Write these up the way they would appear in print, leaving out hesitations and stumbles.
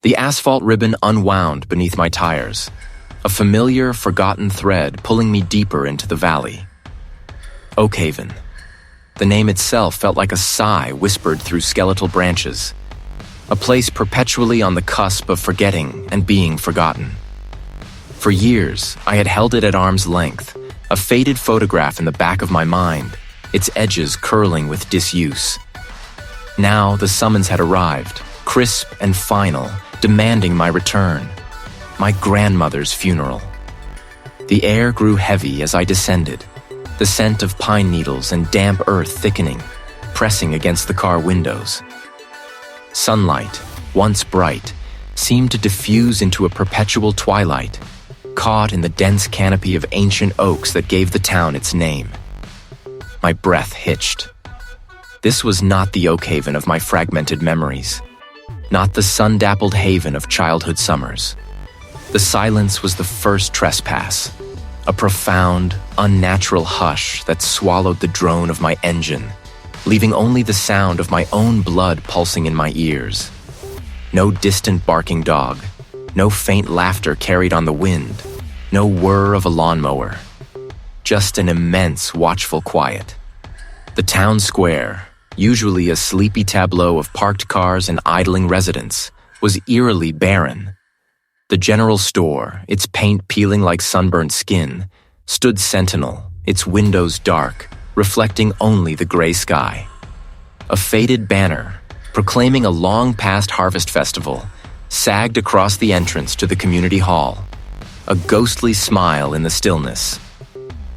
The asphalt ribbon unwound beneath my tires, a familiar, forgotten thread pulling me deeper into the valley. Oakhaven. The name itself felt like a sigh whispered through skeletal branches, a place perpetually on the cusp of forgetting and being forgotten. For years, I had held it at arm's length, a faded photograph in the back of my mind, its edges curling with disuse. Now the summons had arrived, crisp and final, demanding my return. My grandmother's funeral. The air grew heavy as I descended, the scent of pine needles and damp earth thickening, pressing against the car windows. Sunlight, once bright, seemed to diffuse into a perpetual twilight, caught in the dense canopy of ancient oaks that gave the town its name. My breath hitched. This was not the Oakhaven of my fragmented memories, not the sun-dappled haven of childhood summers. The silence was the first trespass, a profound, unnatural hush that swallowed the drone of my engine, leaving only the sound of my own blood pulsing in my ears. No distant barking dog, no faint laughter carried on the wind, no whir of a lawnmower. Just an immense, watchful quiet. The town square, usually a sleepy tableau of parked cars and idling residents, was eerily barren. The general store, its paint peeling like sunburned skin, stood sentinel, its windows dark, reflecting only the gray sky. A faded banner, proclaiming a long-past harvest festival, sagged across the entrance to the community hall, a ghostly smile in the stillness.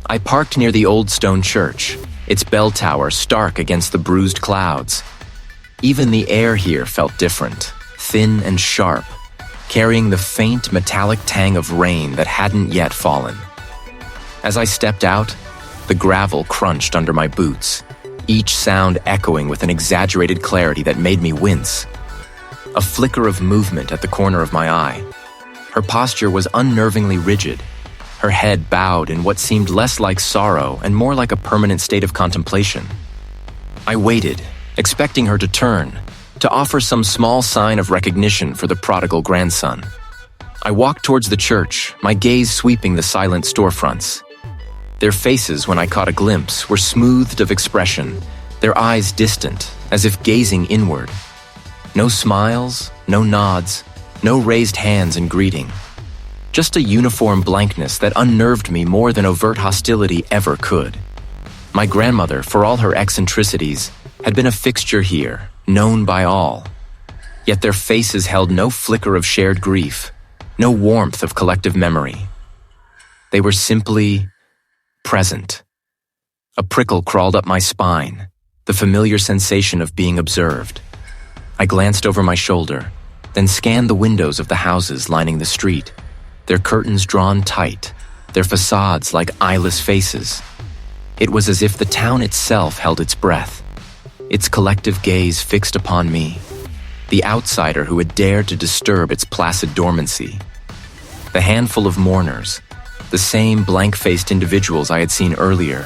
I parked near the old stone church, its bell tower stark against the bruised clouds. Even the air here felt different, thin and sharp, carrying the faint metallic tang of rain that hadn't yet fallen. As I stepped out, the gravel crunched under my boots, each sound echoing with an exaggerated clarity that made me wince. A flicker of movement at the corner of my eye. Her posture was unnervingly rigid, her head bowed in what seemed less like sorrow and more like a permanent state of contemplation. I waited, expecting her to turn, to offer some small sign of recognition for the prodigal grandson. I walked towards the church, my gaze sweeping the silent storefronts. Their faces, when I caught a glimpse, were smoothed of expression, their eyes distant, as if gazing inward. No smiles, no nods, no raised hands in greeting. Just a uniform blankness that unnerved me more than overt hostility ever could. My grandmother, for all her eccentricities, had been a fixture here, known by all. Yet their faces held no flicker of shared grief, no warmth of collective memory. They were simply present. A prickle crawled up my spine, the familiar sensation of being observed. I glanced over my shoulder, then scanned the windows of the houses lining the street, their curtains drawn tight, their facades like eyeless faces. It was as if the town itself held its breath, its collective gaze fixed upon me, the outsider who had dared to disturb its placid dormancy. The handful of mourners, the same blank-faced individuals I had seen earlier,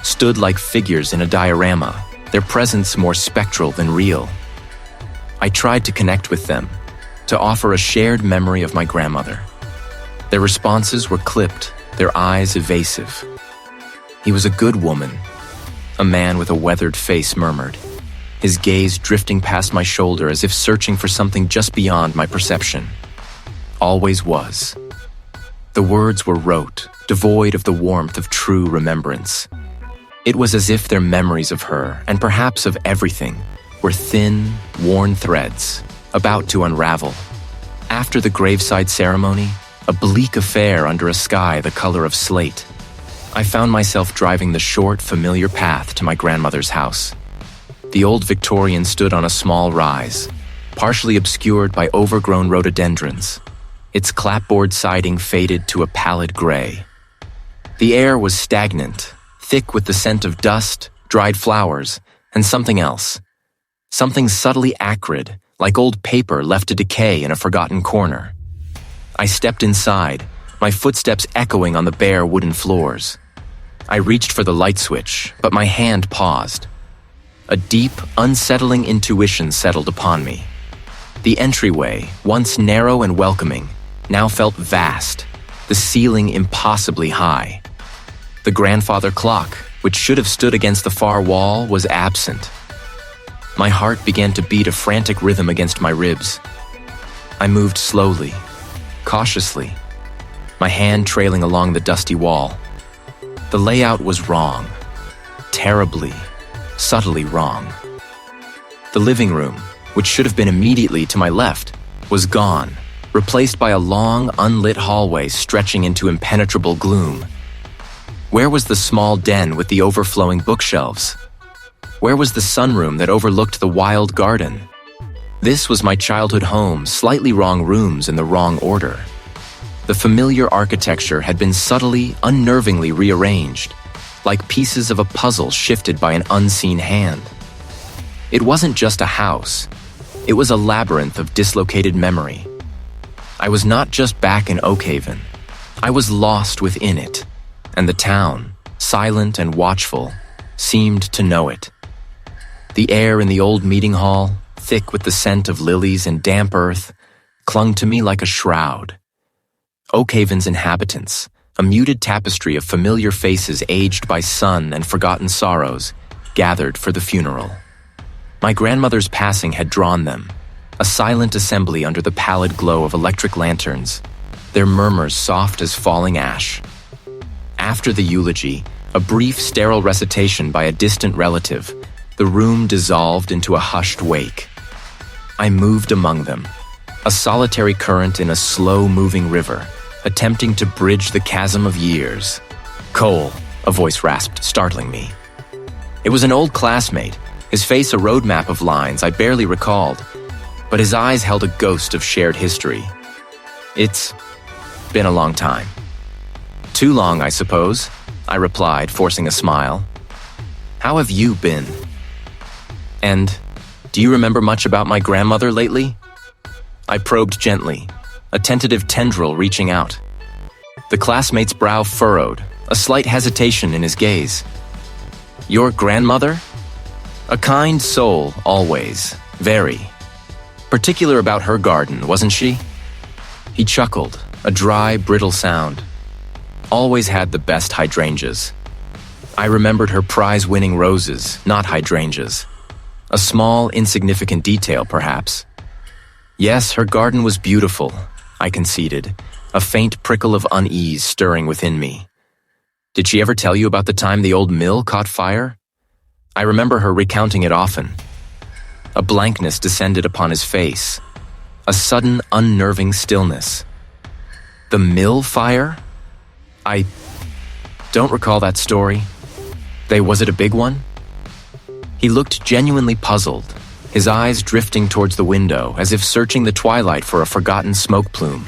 stood like figures in a diorama, their presence more spectral than real. I tried to connect with them, to offer a shared memory of my grandmother. Their responses were clipped, their eyes evasive. "He was a good woman," a man with a weathered face murmured, his gaze drifting past my shoulder as if searching for something just beyond my perception. Always was. The words were rote, devoid of the warmth of true remembrance. It was as if their memories of her, and perhaps of everything, were thin, worn threads, about to unravel. After the graveside ceremony, a bleak affair under a sky the color of slate, I found myself driving the short, familiar path to my grandmother's house. The old Victorian stood on a small rise, partially obscured by overgrown rhododendrons. Its clapboard siding faded to a pallid gray. The air was stagnant, thick with the scent of dust, dried flowers, and something else. Something subtly acrid, like old paper left to decay in a forgotten corner. I stepped inside, my footsteps echoing on the bare wooden floors. I reached for the light switch, but my hand paused. A deep, unsettling intuition settled upon me. The entryway, once narrow and welcoming, now felt vast, the ceiling impossibly high. The grandfather clock, which should have stood against the far wall, was absent. My heart began to beat a frantic rhythm against my ribs. I moved slowly, cautiously, my hand trailing along the dusty wall. The layout was wrong, terribly, subtly wrong. The living room, which should have been immediately to my left, was gone, replaced by a long, unlit hallway stretching into impenetrable gloom. Where was the small den with the overflowing bookshelves? Where was the sunroom that overlooked the wild garden? This was my childhood home, slightly wrong rooms in the wrong order. The familiar architecture had been subtly, unnervingly rearranged, like pieces of a puzzle shifted by an unseen hand. It wasn't just a house. It was a labyrinth of dislocated memory. I was not just back in Oakhaven. I was lost within it, and the town, silent and watchful, seemed to know it. The air in the old meeting hall, thick with the scent of lilies and damp earth, clung to me like a shroud. Oakhaven's inhabitants, a muted tapestry of familiar faces aged by sun and forgotten sorrows, gathered for the funeral. My grandmother's passing had drawn them, a silent assembly under the pallid glow of electric lanterns, their murmurs soft as falling ash. After the eulogy, a brief sterile recitation by a distant relative, the room dissolved into a hushed wake. I moved among them, a solitary current in a slow-moving river, attempting to bridge the chasm of years. "Cole," a voice rasped, startling me. It was an old classmate, his face a roadmap of lines I barely recalled, but his eyes held a ghost of shared history. "It's been a long time." "Too long, I suppose," I replied, forcing a smile. "How have you been? And do you remember much about my grandmother lately?" I probed gently, a tentative tendril reaching out. The classmate's brow furrowed, a slight hesitation in his gaze. "Your grandmother? A kind soul, always, very. Particular about her garden, wasn't she?" He chuckled, a dry, brittle sound. "Always had the best hydrangeas." I remembered her prize-winning roses, not hydrangeas. A small, insignificant detail, perhaps. "Yes, her garden was beautiful," I conceded, a faint prickle of unease stirring within me. "Did she ever tell you about the time the old mill caught fire?" I remember her recounting it often. A blankness descended upon his face, a sudden, unnerving stillness. "The mill fire? I don't recall that story. Was it a big one?" He looked genuinely puzzled, his eyes drifting towards the window as if searching the twilight for a forgotten smoke plume.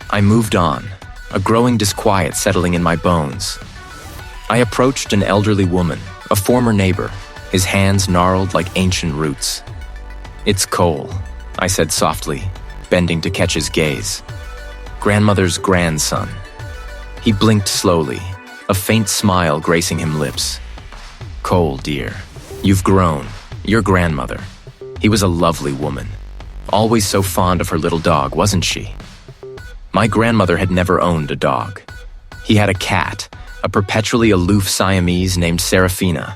I moved on, a growing disquiet settling in my bones. I approached an elderly woman, a former neighbor, his hands gnarled like ancient roots. "It's Cole," I said softly, bending to catch his gaze. "Grandmother's grandson." He blinked slowly, a faint smile gracing his lips. "Cole, dear, you've grown. Your grandmother. He was a lovely woman. Always so fond of her little dog, wasn't she?" My grandmother had never owned a dog. He had a cat, a perpetually aloof Siamese named Serafina.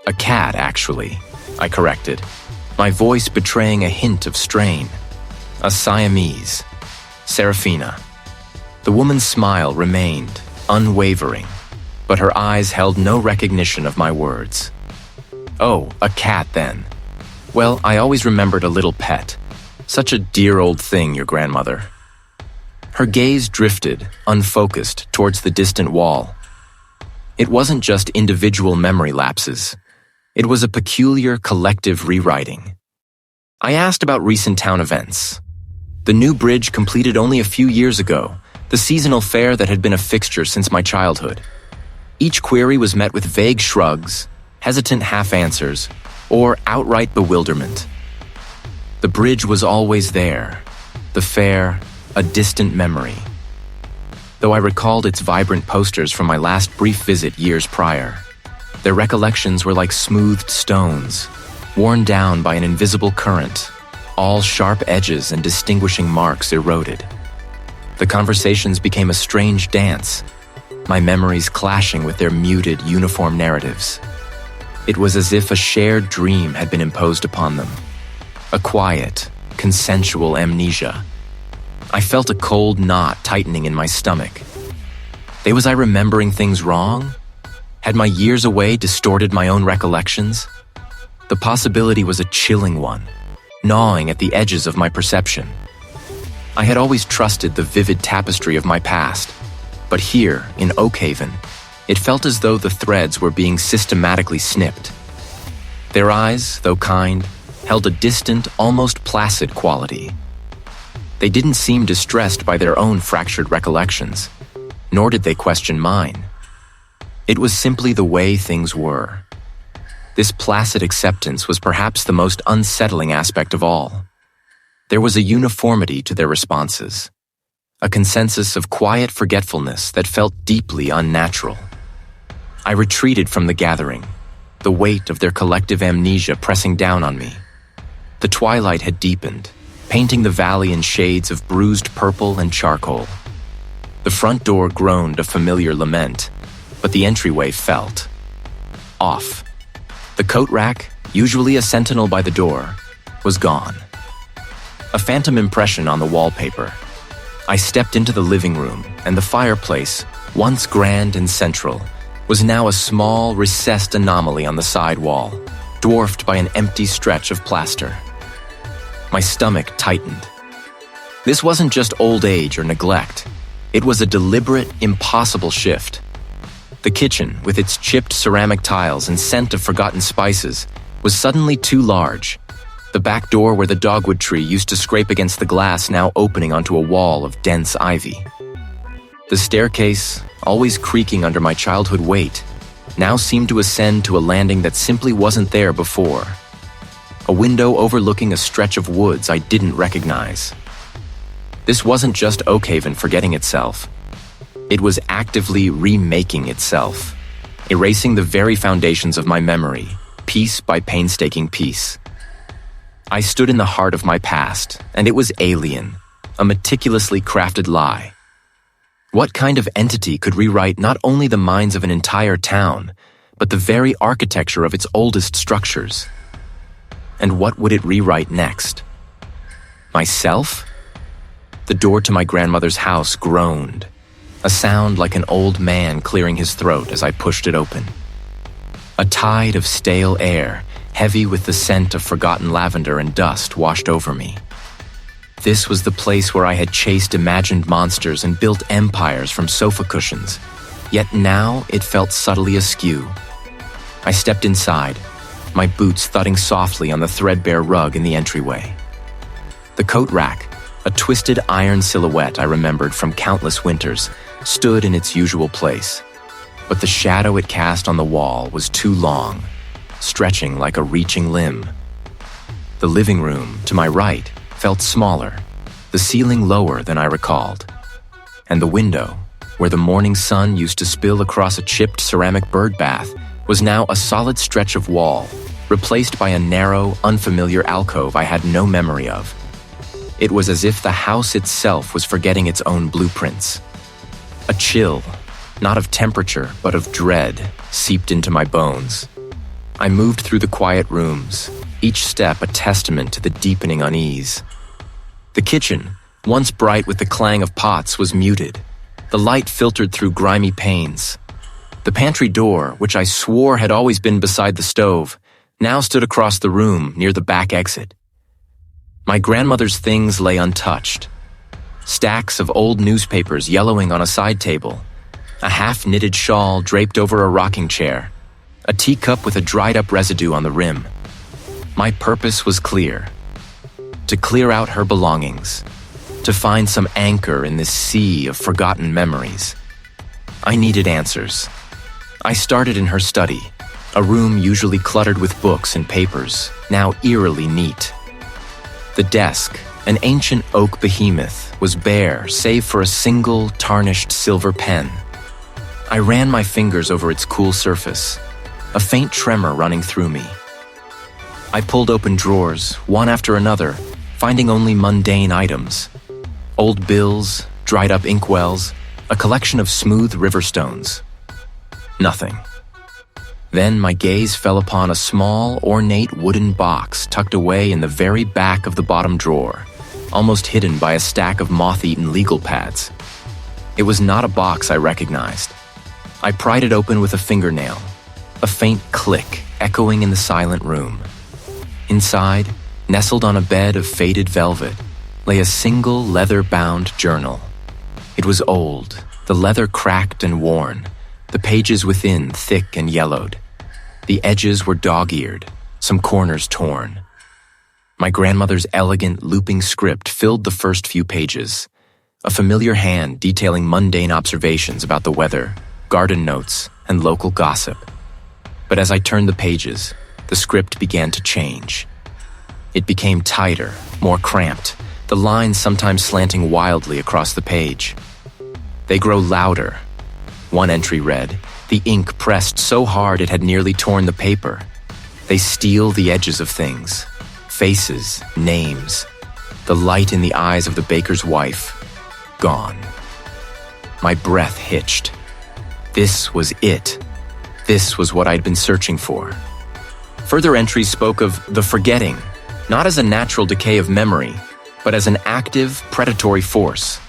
"A cat, actually," I corrected, my voice betraying a hint of strain. "A Siamese. Serafina." The woman's smile remained, unwavering, but her eyes held no recognition of my words. "Oh, a cat then. Well, I always remembered a little pet. Such a dear old thing, your grandmother." Her gaze drifted, unfocused, towards the distant wall. It wasn't just individual memory lapses. It was a peculiar collective rewriting. I asked about recent town events. The new bridge completed only a few years ago, the seasonal fair that had been a fixture since my childhood. Each query was met with vague shrugs, hesitant half-answers, or outright bewilderment. The bridge was always there, the fair, a distant memory. Though I recalled its vibrant posters from my last brief visit years prior, their recollections were like smoothed stones, worn down by an invisible current, All sharp edges and distinguishing marks eroded. The conversations became a strange dance, my memories clashing with their muted, uniform narratives. It was as if a shared dream had been imposed upon them. A quiet, consensual amnesia. I felt a cold knot tightening in my stomach. Was I remembering things wrong? Had my years away distorted my own recollections? The possibility was a chilling one, gnawing at the edges of my perception. I had always trusted the vivid tapestry of my past, but here, in Oakhaven, it felt as though the threads were being systematically snipped. Their eyes, though kind, held a distant, almost placid quality. They didn't seem distressed by their own fractured recollections, nor did they question mine. It was simply the way things were. This placid acceptance was perhaps the most unsettling aspect of all. There was a uniformity to their responses, a consensus of quiet forgetfulness that felt deeply unnatural. I retreated from the gathering, the weight of their collective amnesia pressing down on me. The twilight had deepened, painting the valley in shades of bruised purple and charcoal. The front door groaned a familiar lament, but the entryway felt off. The coat rack, usually a sentinel by the door, was gone. A phantom impression on the wallpaper. I stepped into the living room, and the fireplace, once grand and central, was now a small, recessed anomaly on the side wall, dwarfed by an empty stretch of plaster. My stomach tightened. This wasn't just old age or neglect. It was a deliberate, impossible shift. The kitchen, with its chipped ceramic tiles and scent of forgotten spices, was suddenly too large. The back door where the dogwood tree used to scrape against the glass now opening onto a wall of dense ivy. The staircase, always creaking under my childhood weight, now seemed to ascend to a landing that simply wasn't there before. A window overlooking a stretch of woods I didn't recognize. This wasn't just Oakhaven forgetting itself. It was actively remaking itself, erasing the very foundations of my memory, piece by painstaking piece. I stood in the heart of my past, and it was alien, a meticulously crafted lie. What kind of entity could rewrite not only the minds of an entire town, but the very architecture of its oldest structures? And what would it rewrite next? Myself? The door to my grandmother's house groaned, a sound like an old man clearing his throat as I pushed it open. A tide of stale air, heavy with the scent of forgotten lavender and dust, washed over me. This was the place where I had chased imagined monsters and built empires from sofa cushions, yet now it felt subtly askew. I stepped inside, my boots thudding softly on the threadbare rug in the entryway. The coat rack, a twisted iron silhouette I remembered from countless winters, stood in its usual place, but the shadow it cast on the wall was too long, stretching like a reaching limb. The living room, to my right, felt smaller, the ceiling lower than I recalled, and the window, where the morning sun used to spill across a chipped ceramic bird bath, was now a solid stretch of wall, replaced by a narrow, unfamiliar alcove I had no memory of. It was as if the house itself was forgetting its own blueprints. A chill, not of temperature, but of dread, seeped into my bones. I moved through the quiet rooms, each step a testament to the deepening unease. The kitchen, once bright with the clang of pots, was muted. The light filtered through grimy panes. The pantry door, which I swore had always been beside the stove, now stood across the room near the back exit. My grandmother's things lay untouched. Stacks of old newspapers yellowing on a side table, a half-knitted shawl draped over a rocking chair, a teacup with a dried-up residue on the rim. My purpose was clear: to clear out her belongings, to find some anchor in this sea of forgotten memories. I needed answers. I started in her study, a room usually cluttered with books and papers, now eerily neat. The desk, an ancient oak behemoth, was bare save for a single tarnished silver pen. I ran my fingers over its cool surface, a faint tremor running through me. I pulled open drawers, one after another, finding only mundane items. Old bills, dried-up inkwells, a collection of smooth river stones. Nothing. Then my gaze fell upon a small, ornate wooden box tucked away in the very back of the bottom drawer, almost hidden by a stack of moth-eaten legal pads. It was not a box I recognized. I pried it open with a fingernail, a faint click echoing in the silent room. Inside, nestled on a bed of faded velvet, lay a single leather-bound journal. It was old, the leather cracked and worn, the pages within thick and yellowed. The edges were dog-eared, some corners torn. My grandmother's elegant, looping script filled the first few pages, a familiar hand detailing mundane observations about the weather, garden notes, and local gossip. But as I turned the pages, the script began to change. It became tighter, more cramped, the lines sometimes slanting wildly across the page. They grow louder. One entry read, "The ink pressed so hard it had nearly torn the paper." They steal the edges of things. Faces, names. The light in the eyes of the baker's wife. Gone. My breath hitched. This was it. This was what I'd been searching for. Further entries spoke of the forgetting, not as a natural decay of memory, but as an active, predatory force.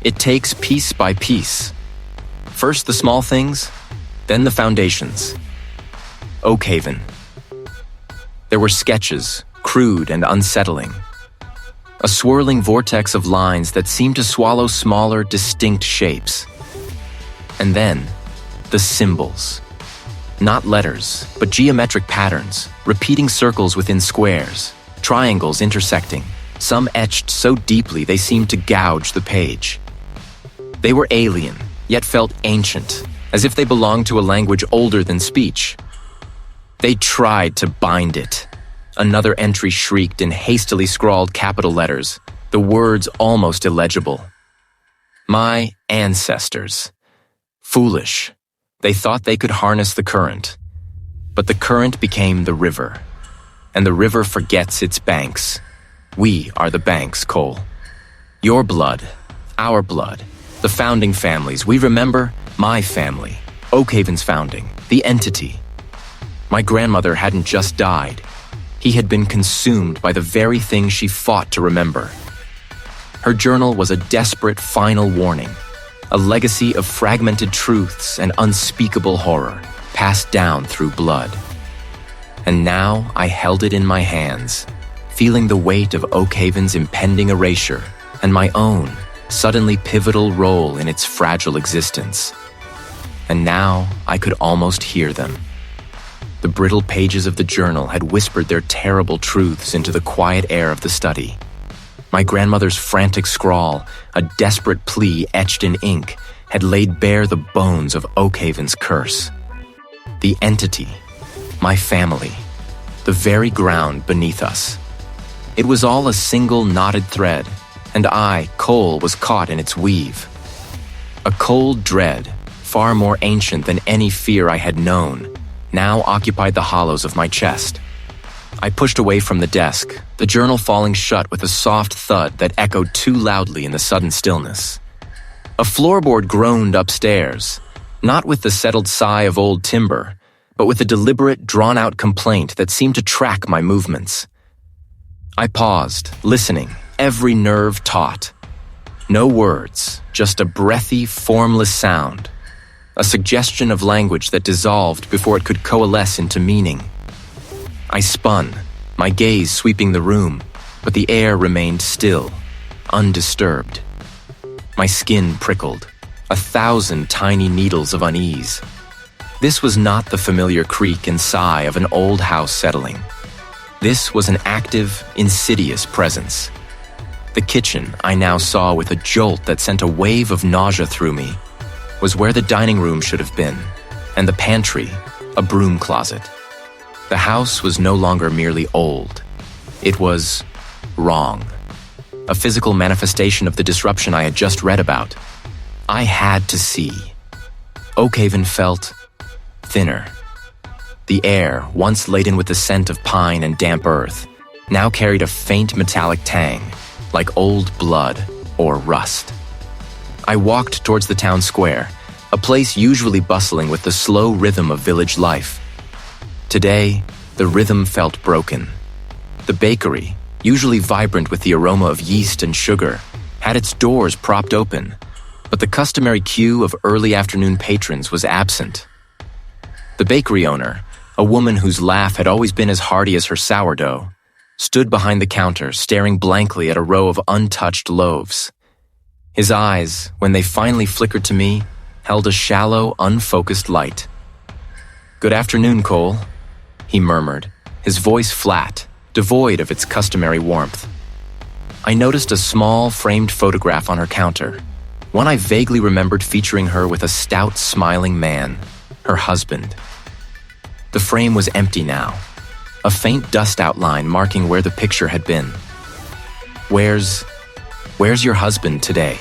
It takes piece by piece. First the small things, then the foundations. Oakhaven. There were sketches, crude and unsettling. A swirling vortex of lines that seemed to swallow smaller, distinct shapes. And then, the symbols. Not letters, but geometric patterns, repeating circles within squares, triangles intersecting, some etched so deeply they seemed to gouge the page. They were alien, yet felt ancient, as if they belonged to a language older than speech. They tried to bind it. Another entry shrieked in hastily scrawled capital letters, the words almost illegible. My ancestors. Foolish. They thought they could harness the current. But the current became the river. And the river forgets its banks. We are the banks, Cole. Your blood, our blood, the founding families. We remember my family, Oakhaven's founding, the entity. My grandmother hadn't just died. He had been consumed by the very thing she fought to remember. Her journal was a desperate final warning, a legacy of fragmented truths and unspeakable horror, passed down through blood. And now I held it in my hands, feeling the weight of Oakhaven's impending erasure and my own suddenly pivotal role in its fragile existence. And now I could almost hear them. The brittle pages of the journal had whispered their terrible truths into the quiet air of the study. My grandmother's frantic scrawl, a desperate plea etched in ink, had laid bare the bones of Oakhaven's curse. The entity, my family, the very ground beneath us. It was all a single knotted thread, and I, Cole, was caught in its weave. A cold dread, far more ancient than any fear I had known, now occupied the hollows of my chest. I pushed away from the desk, the journal falling shut with a soft thud that echoed too loudly in the sudden stillness. A floorboard groaned upstairs, not with the settled sigh of old timber, but with a deliberate, drawn-out complaint that seemed to track my movements. I paused, listening, every nerve taut. No words, just a breathy, formless sound. A suggestion of language that dissolved before it could coalesce into meaning. I spun, my gaze sweeping the room, but the air remained still, undisturbed. My skin prickled, 1,000 tiny needles of unease. This was not the familiar creak and sigh of an old house settling. This was an active, insidious presence. The kitchen, I now saw with a jolt that sent a wave of nausea through me, was where the dining room should have been, and the pantry, a broom closet. The house was no longer merely old. It was wrong. A physical manifestation of the disruption I had just read about. I had to see. Oakhaven felt thinner. The air, once laden with the scent of pine and damp earth, now carried a faint metallic tang, like old blood or rust. I walked towards the town square, a place usually bustling with the slow rhythm of village life. Today, the rhythm felt broken. The bakery, usually vibrant with the aroma of yeast and sugar, had its doors propped open, but the customary queue of early afternoon patrons was absent. The bakery owner, a woman whose laugh had always been as hearty as her sourdough, stood behind the counter staring blankly at a row of untouched loaves. His eyes, when they finally flickered to me, held a shallow, unfocused light. "Good afternoon, Cole," he murmured, his voice flat, devoid of its customary warmth. I noticed a small, framed photograph on her counter, one I vaguely remembered featuring her with a stout, smiling man, her husband. The frame was empty now, a faint dust outline marking where the picture had been. Where's your husband today?"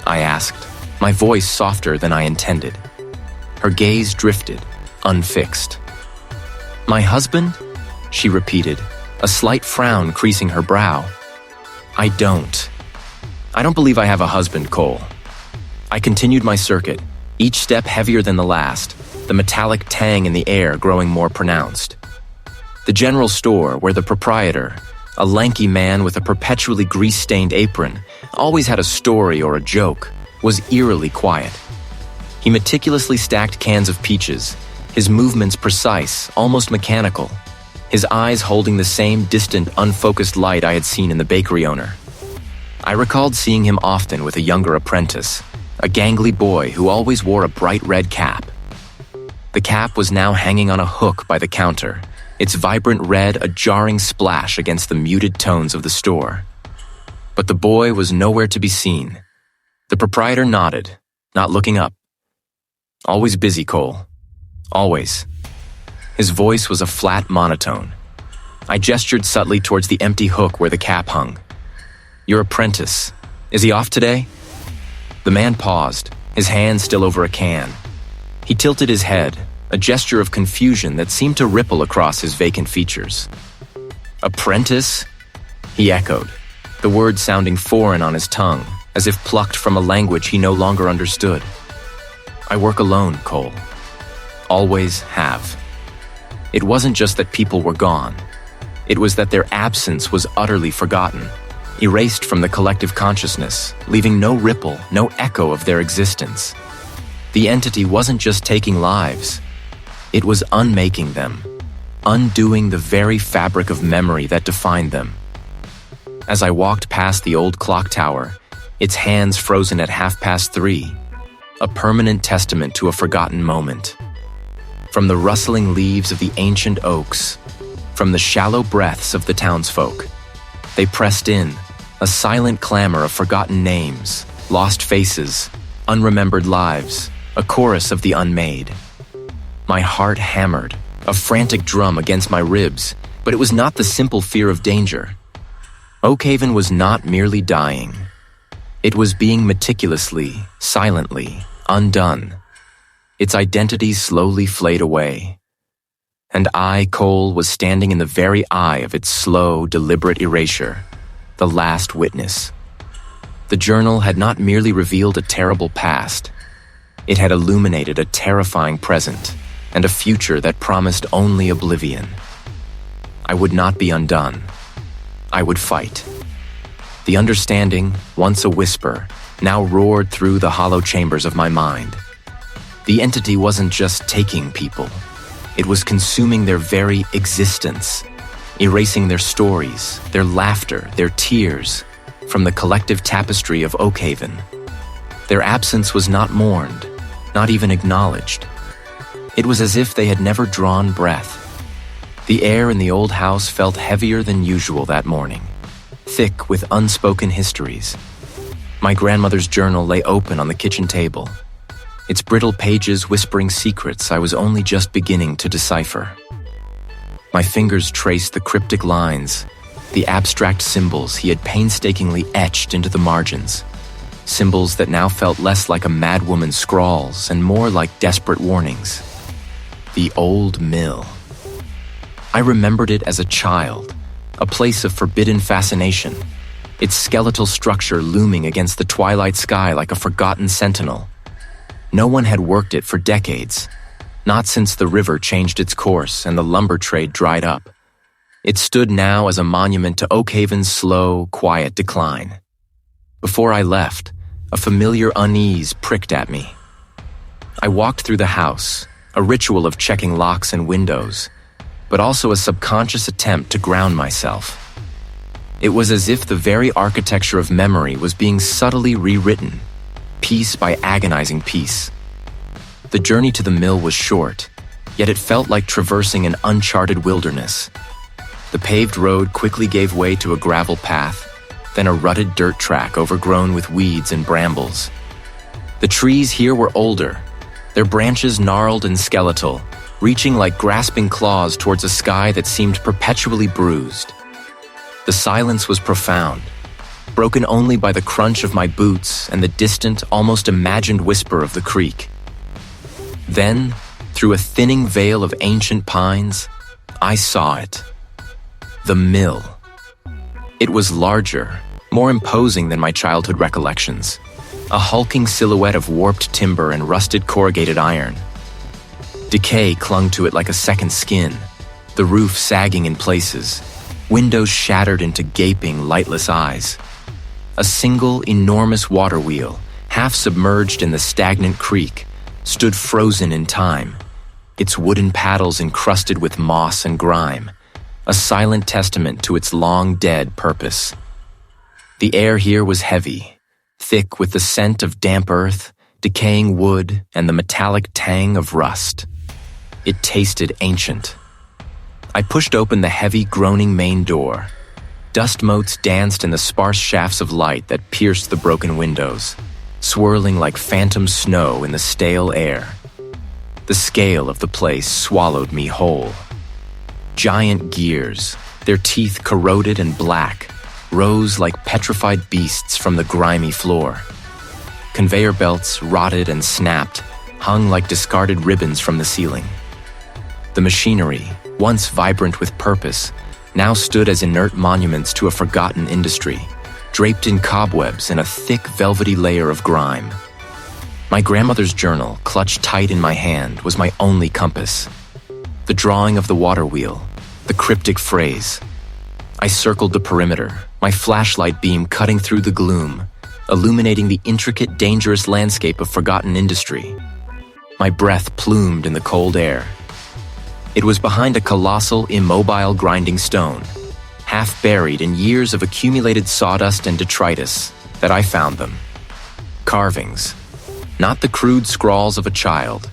I asked, my voice softer than I intended. Her gaze drifted, unfixed. "My husband?" she repeated, a slight frown creasing her brow. I don't believe I have a husband, Cole." I continued my circuit, each step heavier than the last, the metallic tang in the air growing more pronounced. The general store, where the proprietor, a lanky man with a perpetually grease-stained apron, always had a story or a joke, was eerily quiet. He meticulously stacked cans of peaches, his movements precise, almost mechanical, his eyes holding the same distant, unfocused light I had seen in the bakery owner. I recalled seeing him often with a younger apprentice, a gangly boy who always wore a bright red cap. The cap was now hanging on a hook by the counter, its vibrant red a jarring splash against the muted tones of the store. But the boy was nowhere to be seen. The proprietor nodded, not looking up. "Always busy, Cole. Always." His voice was a flat monotone. I gestured subtly towards the empty hook where the cap hung. "Your apprentice. Is he off today?" The man paused, his hand still over a can. He tilted his head, a gesture of confusion that seemed to ripple across his vacant features. "Apprentice?" he echoed, the word sounding foreign on his tongue, as if plucked from a language he no longer understood. "I work alone, Cole. Always have." It wasn't just that people were gone. It was that their absence was utterly forgotten, erased from the collective consciousness, leaving no ripple, no echo of their existence. The entity wasn't just taking lives. It was unmaking them, undoing the very fabric of memory that defined them. As I walked past the old clock tower, its hands frozen at 3:30, a permanent testament to a forgotten moment. From the rustling leaves of the ancient oaks, from the shallow breaths of the townsfolk, they pressed in, a silent clamor of forgotten names, lost faces, unremembered lives, a chorus of the unmade. My heart hammered, a frantic drum against my ribs, but it was not the simple fear of danger. Oakhaven was not merely dying. It was being meticulously, silently, undone. Its identity slowly flayed away. And I, Cole, was standing in the very eye of its slow, deliberate erasure, the last witness. The journal had not merely revealed a terrible past. It had illuminated a terrifying present and a future that promised only oblivion. I would not be undone. I would fight. The understanding, once a whisper, now roared through the hollow chambers of my mind. The entity wasn't just taking people. It was consuming their very existence, erasing their stories, their laughter, their tears, from the collective tapestry of Oakhaven. Their absence was not mourned, not even acknowledged. It was as if they had never drawn breath. The air in the old house felt heavier than usual that morning, thick with unspoken histories. My grandmother's journal lay open on the kitchen table, its brittle pages whispering secrets I was only just beginning to decipher. My fingers traced the cryptic lines, the abstract symbols he had painstakingly etched into the margins, symbols that now felt less like a madwoman's scrawls and more like desperate warnings. The old mill. I remembered it as a child, a place of forbidden fascination, its skeletal structure looming against the twilight sky like a forgotten sentinel. No one had worked it for decades, not since the river changed its course and the lumber trade dried up. It stood now as a monument to Oakhaven's slow, quiet decline. Before I left, a familiar unease pricked at me. I walked through the house, a ritual of checking locks and windows, but also a subconscious attempt to ground myself. It was as if the very architecture of memory was being subtly rewritten, piece by agonizing piece. The journey to the mill was short, yet it felt like traversing an uncharted wilderness. The paved road quickly gave way to a gravel path, then a rutted dirt track overgrown with weeds and brambles. The trees here were older, their branches gnarled and skeletal, reaching like grasping claws towards a sky that seemed perpetually bruised. The silence was profound, broken only by the crunch of my boots and the distant, almost imagined whisper of the creek. Then, through a thinning veil of ancient pines, I saw it. The mill. It was larger, more imposing than my childhood recollections, a hulking silhouette of warped timber and rusted corrugated iron. Decay clung to it like a second skin, the roof sagging in places, windows shattered into gaping, lightless eyes. A single, enormous water wheel, half submerged in the stagnant creek, stood frozen in time, its wooden paddles encrusted with moss and grime, a silent testament to its long-dead purpose. The air here was heavy, thick with the scent of damp earth, decaying wood, and the metallic tang of rust. It tasted ancient. I pushed open the heavy, groaning main door. Dust motes danced in the sparse shafts of light that pierced the broken windows, swirling like phantom snow in the stale air. The scale of the place swallowed me whole. Giant gears, their teeth corroded and black, rose like petrified beasts from the grimy floor. Conveyor belts, rotted and snapped, hung like discarded ribbons from the ceiling. The machinery, once vibrant with purpose, now stood as inert monuments to a forgotten industry, draped in cobwebs and a thick, velvety layer of grime. My grandmother's journal, clutched tight in my hand, was my only compass. The drawing of the water wheel, the cryptic phrase. I circled the perimeter, my flashlight beam cutting through the gloom, illuminating the intricate, dangerous landscape of forgotten industry. My breath plumed in the cold air. It was behind a colossal, immobile grinding stone, half buried in years of accumulated sawdust and detritus, that I found them. Carvings. Not the crude scrawls of a child,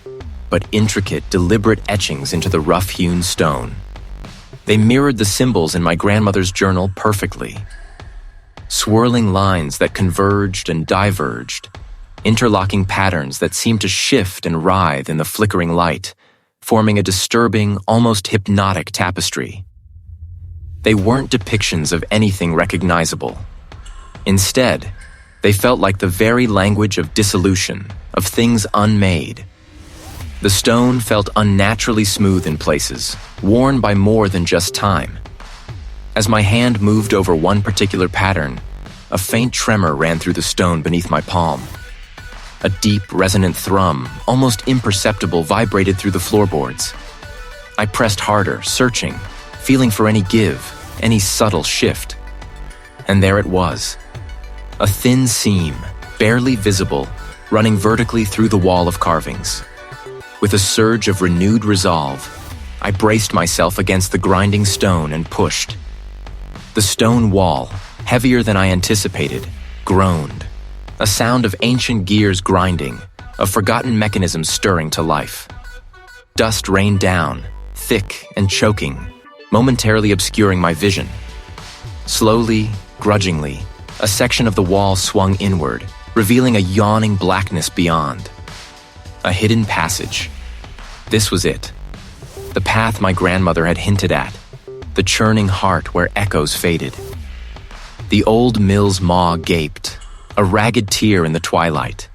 but intricate, deliberate etchings into the rough-hewn stone. They mirrored the symbols in my grandmother's journal perfectly. Swirling lines that converged and diverged, interlocking patterns that seemed to shift and writhe in the flickering light, forming a disturbing, almost hypnotic tapestry. They weren't depictions of anything recognizable. Instead, they felt like the very language of dissolution, of things unmade. The stone felt unnaturally smooth in places, worn by more than just time. As my hand moved over one particular pattern, a faint tremor ran through the stone beneath my palm. A deep, resonant thrum, almost imperceptible, vibrated through the floorboards. I pressed harder, searching, feeling for any give, any subtle shift. And there it was. A thin seam, barely visible, running vertically through the wall of carvings. With a surge of renewed resolve, I braced myself against the grinding stone and pushed. The stone wall, heavier than I anticipated, groaned. A sound of ancient gears grinding, of forgotten mechanisms stirring to life. Dust rained down, thick and choking, momentarily obscuring my vision. Slowly, grudgingly, a section of the wall swung inward, revealing a yawning blackness beyond. A hidden passage. This was it. The path my grandmother had hinted at, the churning heart where echoes faded. The old mill's maw gaped, a ragged tear in the twilight.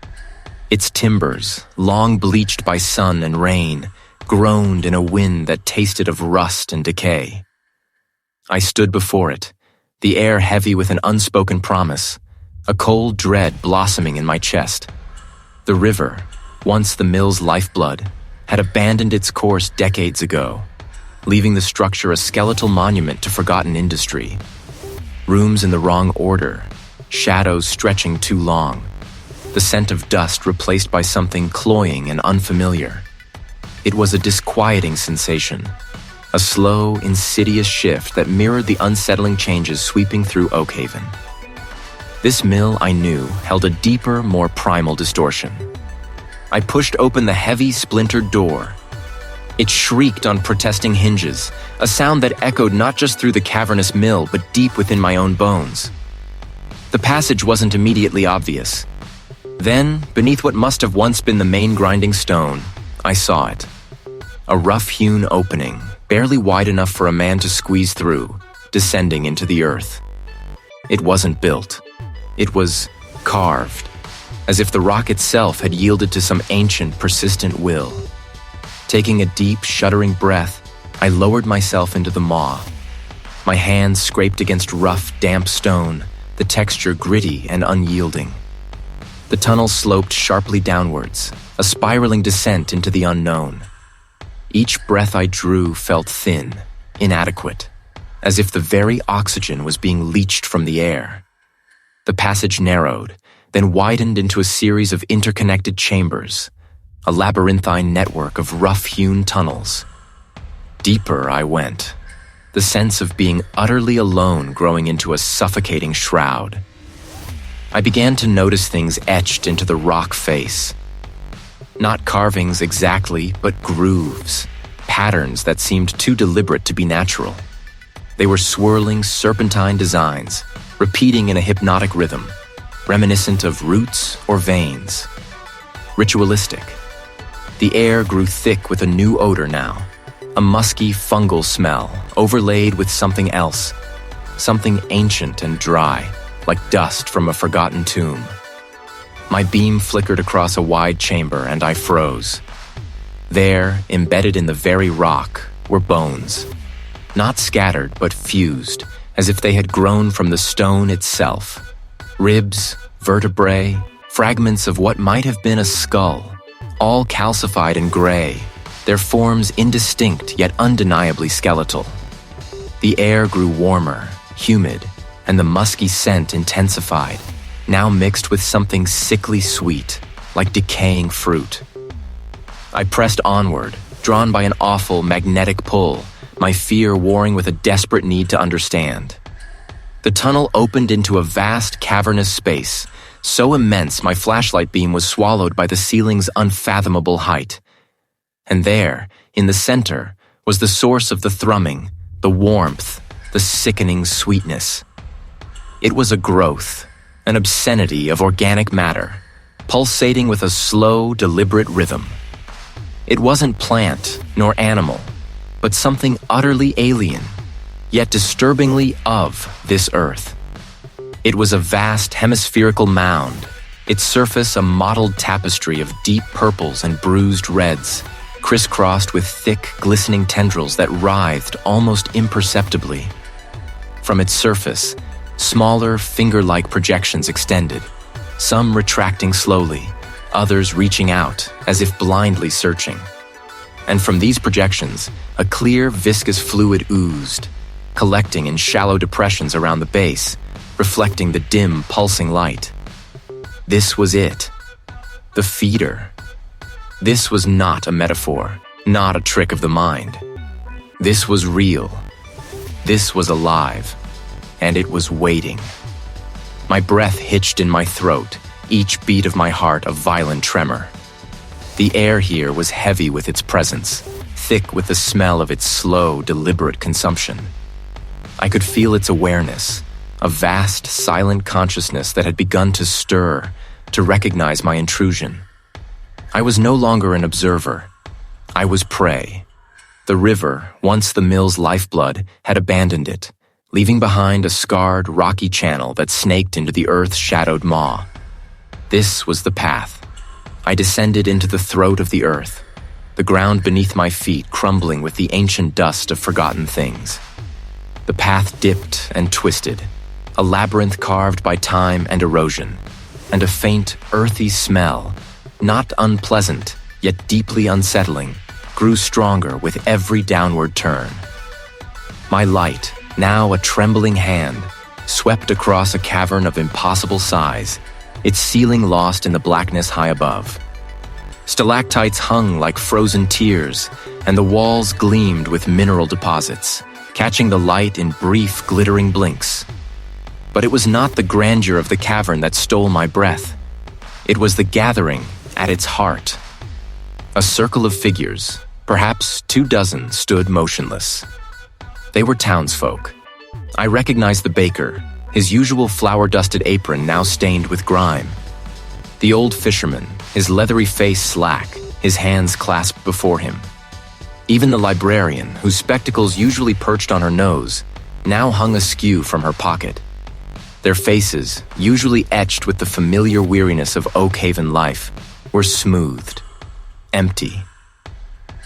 Its timbers, long bleached by sun and rain, groaned in a wind that tasted of rust and decay. I stood before it, the air heavy with an unspoken promise, a cold dread blossoming in my chest. The river, once the mill's lifeblood, had abandoned its course decades ago, leaving the structure a skeletal monument to forgotten industry. Rooms in the wrong order, shadows stretching too long, the scent of dust replaced by something cloying and unfamiliar. It was a disquieting sensation, a slow, insidious shift that mirrored the unsettling changes sweeping through Oakhaven. This mill, I knew, held a deeper, more primal distortion. I pushed open the heavy, splintered door. It shrieked on protesting hinges, a sound that echoed not just through the cavernous mill, but deep within my own bones. The passage wasn't immediately obvious. Then, beneath what must have once been the main grinding stone, I saw it. A rough-hewn opening, barely wide enough for a man to squeeze through, descending into the earth. It wasn't built. It was carved, as if the rock itself had yielded to some ancient, persistent will. Taking a deep, shuddering breath, I lowered myself into the maw. My hands scraped against rough, damp stone, the texture gritty and unyielding. The tunnel sloped sharply downwards, a spiraling descent into the unknown. Each breath I drew felt thin, inadequate, as if the very oxygen was being leached from the air. The passage narrowed, then widened into a series of interconnected chambers, a labyrinthine network of rough-hewn tunnels. Deeper I went, the sense of being utterly alone growing into a suffocating shroud. I began to notice things etched into the rock face. Not carvings exactly, but grooves, patterns that seemed too deliberate to be natural. They were swirling, serpentine designs, repeating in a hypnotic rhythm, reminiscent of roots or veins. Ritualistic. The air grew thick with a new odor now, a musky fungal smell overlaid with something else, something ancient and dry, like dust from a forgotten tomb. My beam flickered across a wide chamber and I froze. There, embedded in the very rock, were bones. Not scattered, but fused, as if they had grown from the stone itself. Ribs, vertebrae, fragments of what might have been a skull, all calcified and gray, their forms indistinct yet undeniably skeletal. The air grew warmer, humid, and the musky scent intensified, now mixed with something sickly sweet, like decaying fruit. I pressed onward, drawn by an awful magnetic pull, my fear warring with a desperate need to understand. The tunnel opened into a vast cavernous space, so immense my flashlight beam was swallowed by the ceiling's unfathomable height. And there, in the center, was the source of the thrumming, the warmth, the sickening sweetness. It was a growth, an obscenity of organic matter, pulsating with a slow, deliberate rhythm. It wasn't plant nor animal, but something utterly alien, yet disturbingly of this earth. It was a vast hemispherical mound, its surface a mottled tapestry of deep purples and bruised reds, crisscrossed with thick, glistening tendrils that writhed almost imperceptibly. From its surface, smaller, finger-like projections extended, some retracting slowly, others reaching out, as if blindly searching. And from these projections, a clear, viscous fluid oozed, collecting in shallow depressions around the base, reflecting the dim, pulsing light. This was it. The feeder. This was not a metaphor, not a trick of the mind. This was real. This was alive. And it was waiting. My breath hitched in my throat, each beat of my heart a violent tremor. The air here was heavy with its presence, thick with the smell of its slow, deliberate consumption. I could feel its awareness, a vast, silent consciousness that had begun to stir, to recognize my intrusion. I was no longer an observer. I was prey. The river, once the mill's lifeblood, had abandoned it, leaving behind a scarred, rocky channel that snaked into the earth's shadowed maw. This was the path. I descended into the throat of the earth, the ground beneath my feet crumbling with the ancient dust of forgotten things. The path dipped and twisted, a labyrinth carved by time and erosion, and a faint, earthy smell, not unpleasant, yet deeply unsettling, grew stronger with every downward turn. My light, now a trembling hand, swept across a cavern of impossible size, its ceiling lost in the blackness high above. Stalactites hung like frozen tears, and the walls gleamed with mineral deposits, catching the light in brief, glittering blinks. But it was not the grandeur of the cavern that stole my breath. It was the gathering at its heart. A circle of figures, perhaps 24, stood motionless. They were townsfolk. I recognized the baker, his usual flour-dusted apron now stained with grime. The old fisherman, his leathery face slack, his hands clasped before him. Even the librarian, whose spectacles usually perched on her nose, now hung askew from her pocket. Their faces, usually etched with the familiar weariness of Oakhaven life, were smoothed, empty.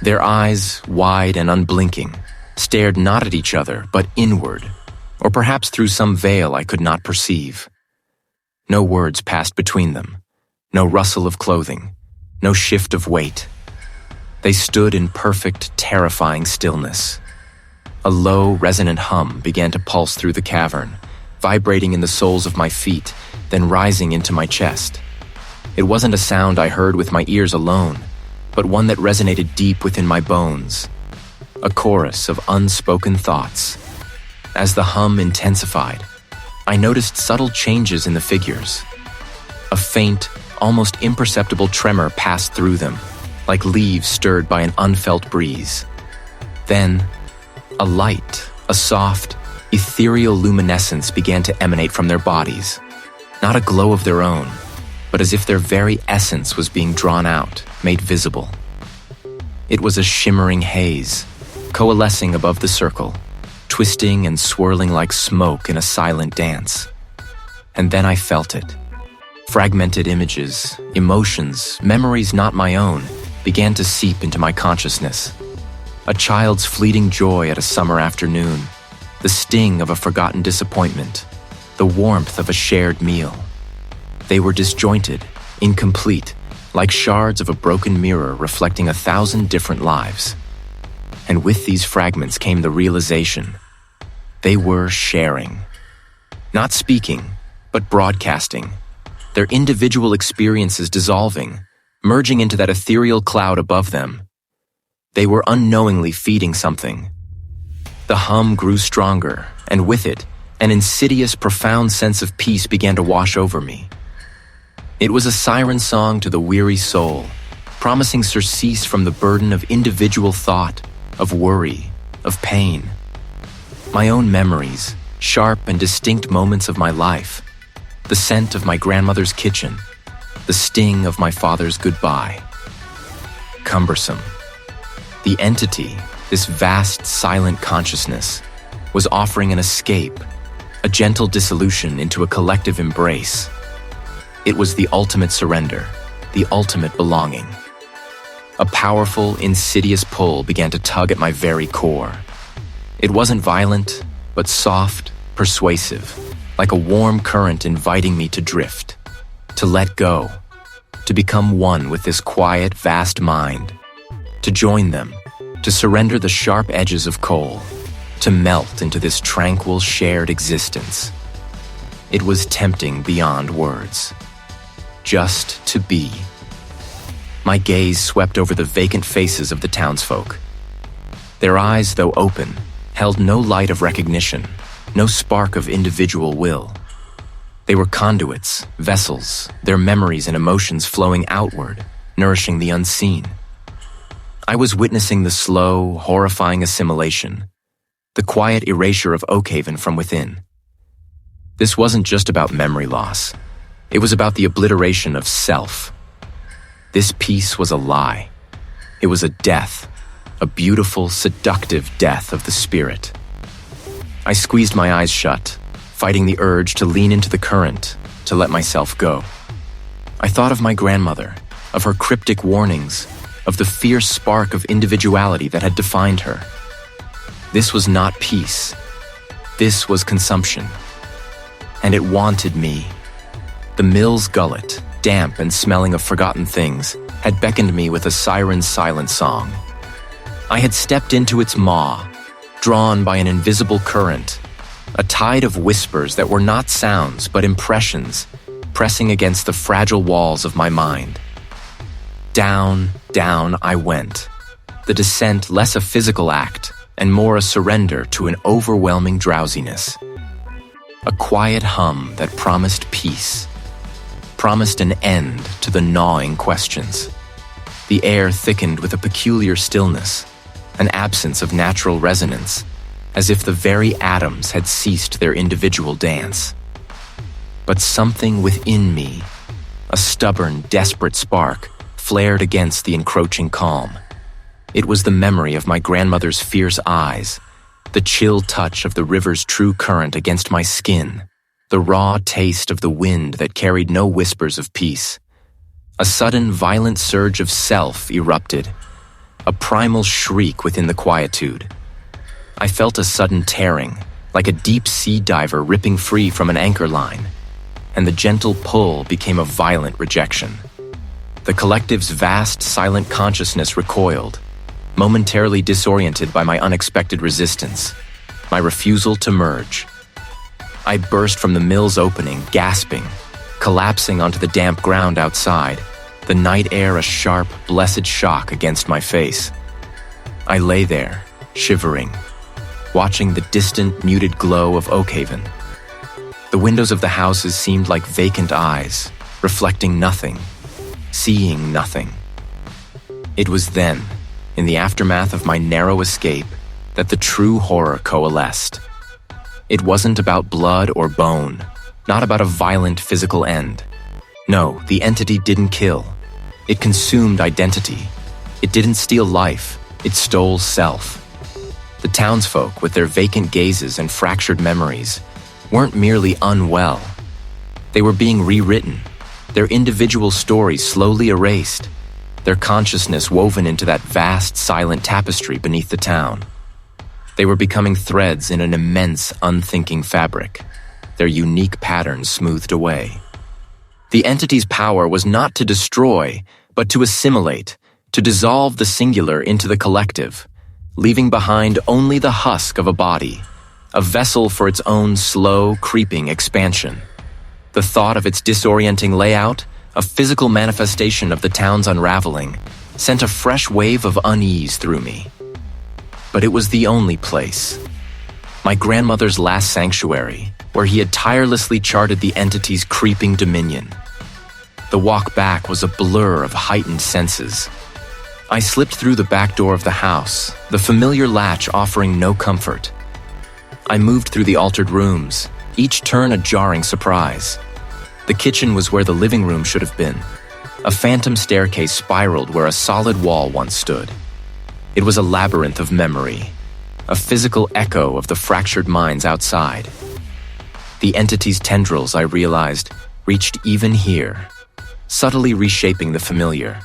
Their eyes, wide and unblinking, stared not at each other but inward, or perhaps through some veil I could not perceive. No words passed between them, no rustle of clothing, no shift of weight. They stood in perfect, terrifying stillness. A low, resonant hum began to pulse through the cavern, vibrating in the soles of my feet, then rising into my chest. It wasn't a sound I heard with my ears alone, but one that resonated deep within my bones. A chorus of unspoken thoughts. As the hum intensified, I noticed subtle changes in the figures. A faint, almost imperceptible tremor passed through them, like leaves stirred by an unfelt breeze. Then, a light, a soft, ethereal luminescence began to emanate from their bodies, not a glow of their own, but as if their very essence was being drawn out, made visible. It was a shimmering haze, coalescing above the circle, twisting and swirling like smoke in a silent dance. And then I felt it. Fragmented images, emotions, memories not my own, began to seep into my consciousness. A child's fleeting joy at a summer afternoon, the sting of a forgotten disappointment, the warmth of a shared meal. They were disjointed, incomplete, like shards of a broken mirror reflecting 1,000 different lives. And with these fragments came the realization. They were sharing. Not speaking, but broadcasting. Their individual experiences dissolving, merging into that ethereal cloud above them. They were unknowingly feeding something. The hum grew stronger, and with it, an insidious, profound sense of peace began to wash over me. It was a siren song to the weary soul, promising surcease from the burden of individual thought, of worry, of pain. My own memories, sharp and distinct moments of my life, the scent of my grandmother's kitchen, the sting of my father's goodbye. Cumbersome. The entity, this vast, silent consciousness, was offering an escape, a gentle dissolution into a collective embrace. It was the ultimate surrender, the ultimate belonging. A powerful, insidious pull began to tug at my very core. It wasn't violent, but soft, persuasive, like a warm current inviting me to drift, to let go, to become one with this quiet, vast mind, to join them, to surrender the sharp edges of coal, to melt into this tranquil, shared existence. It was tempting beyond words. Just to be. My gaze swept over the vacant faces of the townsfolk. Their eyes, though open, held no light of recognition, no spark of individual will. They were conduits, vessels, their memories and emotions flowing outward, nourishing the unseen. I was witnessing the slow, horrifying assimilation, the quiet erasure of Oakhaven from within. This wasn't just about memory loss. It was about the obliteration of self. This piece was a lie. It was a death, a beautiful, seductive death of the spirit. I squeezed my eyes shut, fighting the urge to lean into the current, to let myself go. I thought of my grandmother, of her cryptic warnings, of the fierce spark of individuality that had defined her. This was not peace. This was consumption. And it wanted me. The mill's gullet, damp and smelling of forgotten things, had beckoned me with a siren's silent song. I had stepped into its maw, drawn by an invisible current, a tide of whispers that were not sounds but impressions, pressing against the fragile walls of my mind. Down, down I went, the descent less a physical act and more a surrender to an overwhelming drowsiness. A quiet hum that promised peace, promised an end to the gnawing questions. The air thickened with a peculiar stillness, an absence of natural resonance, as if the very atoms had ceased their individual dance. But something within me, a stubborn, desperate spark, flared against the encroaching calm. It was the memory of my grandmother's fierce eyes, the chill touch of the river's true current against my skin, the raw taste of the wind that carried no whispers of peace. A sudden, violent surge of self erupted, a primal shriek within the quietude. I felt a sudden tearing, like a deep sea diver ripping free from an anchor line, and the gentle pull became a violent rejection. The collective's vast, silent consciousness recoiled, momentarily disoriented by my unexpected resistance, my refusal to merge. I burst from the mill's opening, gasping, collapsing onto the damp ground outside, the night air a sharp, blessed shock against my face. I lay there, shivering, watching the distant, muted glow of Oakhaven. The windows of the houses seemed like vacant eyes, reflecting nothing, seeing nothing. It was then, in the aftermath of my narrow escape, that the true horror coalesced. It wasn't about blood or bone, not about a violent physical end. No, the entity didn't kill. It consumed identity. It didn't steal life, it stole self. The townsfolk, with their vacant gazes and fractured memories, weren't merely unwell. They were being rewritten, their individual stories slowly erased, their consciousness woven into that vast, silent tapestry beneath the town. They were becoming threads in an immense, unthinking fabric, their unique patterns smoothed away. The entity's power was not to destroy, but to assimilate, to dissolve the singular into the collective, leaving behind only the husk of a body, a vessel for its own slow, creeping expansion. The thought of its disorienting layout, a physical manifestation of the town's unraveling, sent a fresh wave of unease through me. But it was the only place. My grandmother's last sanctuary, where he had tirelessly charted the entity's creeping dominion. The walk back was a blur of heightened senses. I slipped through the back door of the house, the familiar latch offering no comfort. I moved through the altered rooms, each turn a jarring surprise. The kitchen was where the living room should have been. A phantom staircase spiraled where a solid wall once stood. It was a labyrinth of memory, a physical echo of the fractured minds outside. The entity's tendrils, I realized, reached even here, subtly reshaping the familiar.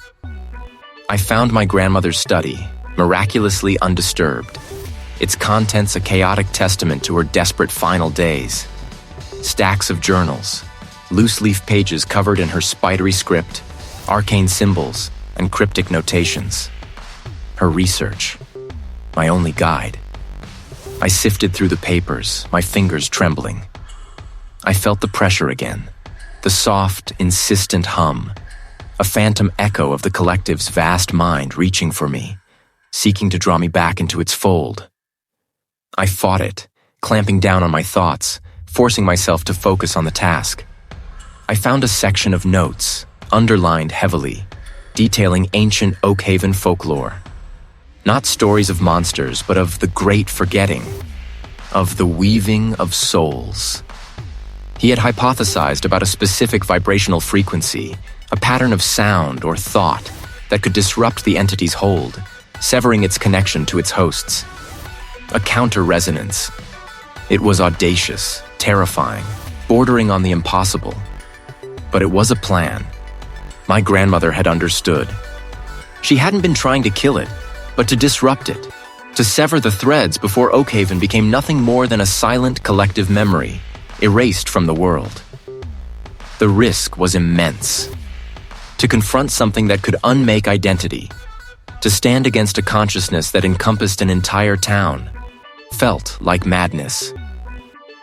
I found my grandmother's study, miraculously undisturbed, its contents a chaotic testament to her desperate final days. Stacks of journals, loose-leaf pages covered in her spidery script, arcane symbols, and cryptic notations. Her research, my only guide. I sifted through the papers, my fingers trembling. I felt the pressure again, the soft, insistent hum, a phantom echo of the collective's vast mind reaching for me, seeking to draw me back into its fold. I fought it, clamping down on my thoughts, forcing myself to focus on the task. I found a section of notes, underlined heavily, detailing ancient Oakhaven folklore. Not stories of monsters, but of the great forgetting, of the weaving of souls. He had hypothesized about a specific vibrational frequency, a pattern of sound or thought that could disrupt the entity's hold, severing its connection to its hosts. A counter-resonance. It was audacious, terrifying, bordering on the impossible. But it was a plan. My grandmother had understood. She hadn't been trying to kill it, but to disrupt it, To sever the threads before Oakhaven became nothing more than a silent collective memory, erased from the world. The risk was immense. To confront something that could unmake identity, to stand against a consciousness that encompassed an entire town, felt like madness.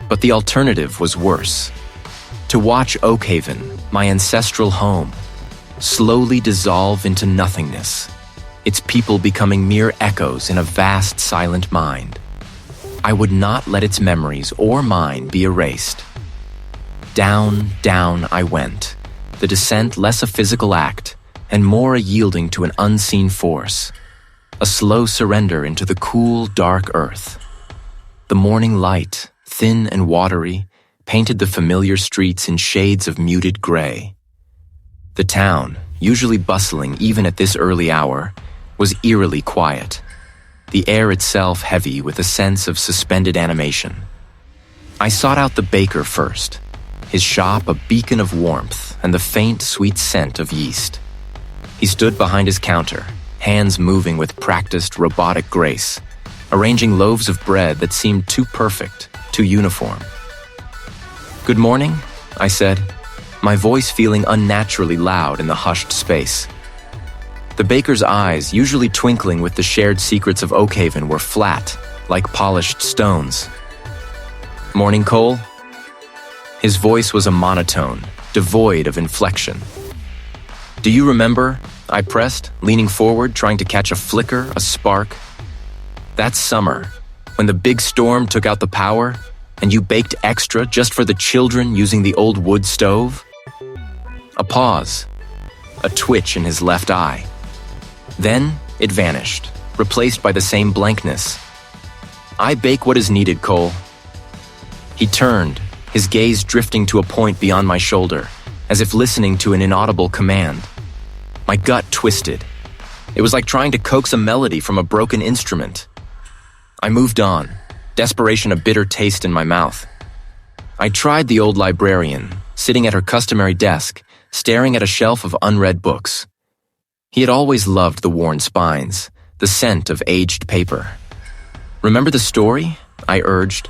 But the alternative was worse. To watch Oakhaven, my ancestral home, slowly dissolve into nothingness, its people becoming mere echoes in a vast silent mind. I would not let its memories or mine be erased. Down, down I went, the descent less a physical act and more a yielding to an unseen force, a slow surrender into the cool, dark earth. The morning light, thin and watery, painted the familiar streets in shades of muted gray. The town, usually bustling even at this early hour, was eerily quiet, the air itself heavy with a sense of suspended animation. I sought out the baker first, his shop a beacon of warmth and the faint, sweet scent of yeast. He stood behind his counter, hands moving with practiced, robotic grace, arranging loaves of bread that seemed too perfect, too uniform. "Good morning," I said, my voice feeling unnaturally loud in the hushed space. The baker's eyes, usually twinkling with the shared secrets of Oakhaven, were flat, like polished stones. "Morning, Cole?" His voice was a monotone, devoid of inflection. "Do you remember?" I pressed, leaning forward, trying to catch a flicker, a spark. "That summer, when the big storm took out the power, and you baked extra just for the children using the old wood stove?" A pause, a twitch in his left eye. Then it vanished, replaced by the same blankness. "I bake what is needed, Cole." He turned, his gaze drifting to a point beyond my shoulder, as if listening to an inaudible command. My gut twisted. It was like trying to coax a melody from a broken instrument. I moved on, desperation a bitter taste in my mouth. I tried the old librarian, sitting at her customary desk, staring at a shelf of unread books. He had always loved the worn spines, the scent of aged paper. "Remember the story?" I urged.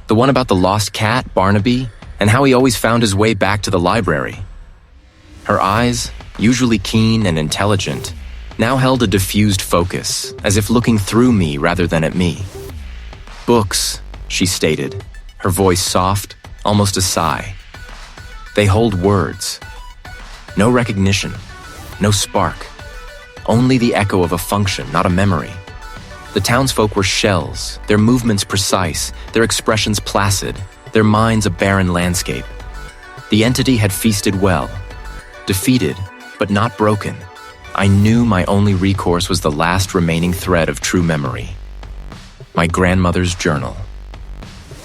"The one about the lost cat, Barnaby, and how he always found his way back to the library." Her eyes, usually keen and intelligent, now held a diffused focus, as if looking through me rather than at me. "Books," she stated, her voice soft, almost a sigh. "They hold words. No recognition, no spark. Only the echo of a function, not a memory. The townsfolk were shells, their movements precise, their expressions placid, their minds a barren landscape. The entity had feasted well. Defeated, but not broken, I knew my only recourse was the last remaining thread of true memory. My grandmother's journal.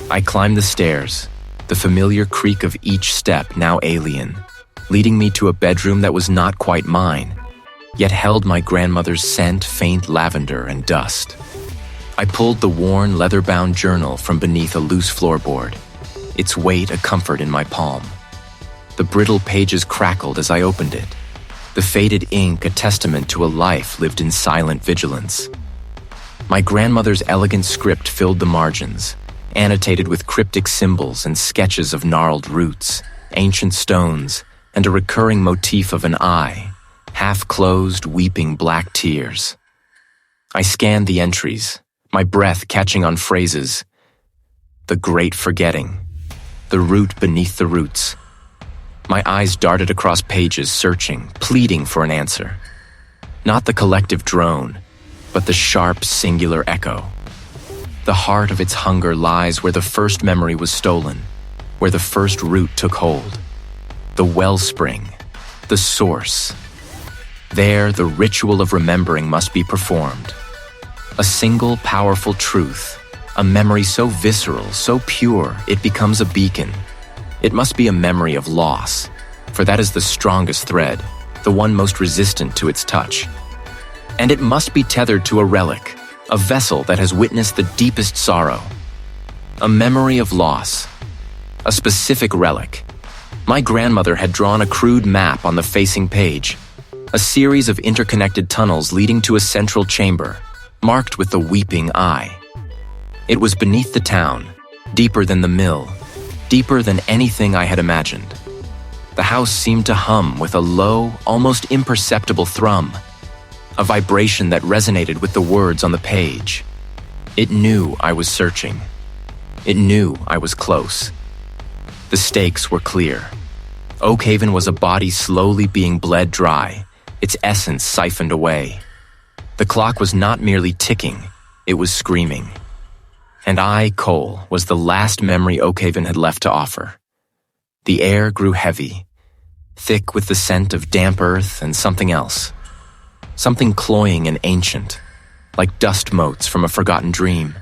I climbed the stairs, the familiar creak of each step now alien, leading me to a bedroom that was not quite mine, yet held my grandmother's scent, faint lavender and dust. I pulled the worn, leather-bound journal from beneath a loose floorboard, its weight a comfort in my palm. The brittle pages crackled as I opened it, the faded ink a testament to a life lived in silent vigilance. My grandmother's elegant script filled the margins, annotated with cryptic symbols and sketches of gnarled roots, ancient stones, and a recurring motif of an eye, half-closed, weeping black tears. I scanned the entries, my breath catching on phrases. The great forgetting, the root beneath the roots. My eyes darted across pages, searching, pleading for an answer. Not the collective drone, but the sharp, singular echo. The heart of its hunger lies where the first memory was stolen, where the first root took hold. The wellspring, the source. There, the ritual of remembering must be performed. A single, powerful truth, a memory so visceral, so pure, it becomes a beacon. It must be a memory of loss, for that is the strongest thread, the one most resistant to its touch. And it must be tethered to a relic, a vessel that has witnessed the deepest sorrow. A memory of loss, a specific relic. My grandmother had drawn a crude map on the facing page, a series of interconnected tunnels leading to a central chamber, marked with the weeping eye. It was beneath the town, deeper than the mill, deeper than anything I had imagined. The house seemed to hum with a low, almost imperceptible thrum, a vibration that resonated with the words on the page. It knew I was searching. It knew I was close. The stakes were clear. Oakhaven was a body slowly being bled dry, its essence siphoned away. The clock was not merely ticking, it was screaming. And I, Cole, was the last memory Oakhaven had left to offer. The air grew heavy, thick with the scent of damp earth and something else. Something cloying and ancient, like dust motes from a forgotten dream.